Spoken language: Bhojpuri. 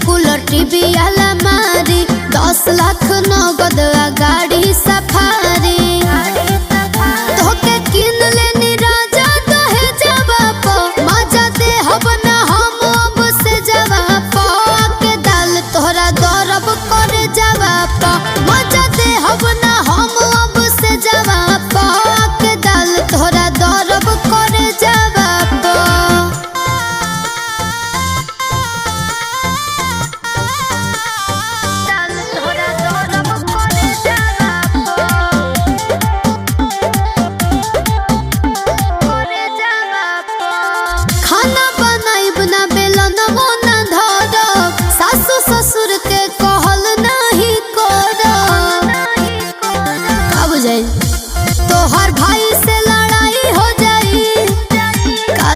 कूलर टीवी अलमारी 10 लाख नगद गाड़ी सफारी तोके किन लेनी राजा दहे जवाब मजा दे हब ना हम अब से जवाब के दाल तोहरा दरब करे जवाब मजा दे हब ना हम अब से जवाब के दाल तोहरा दरब करे जवाब खाना बन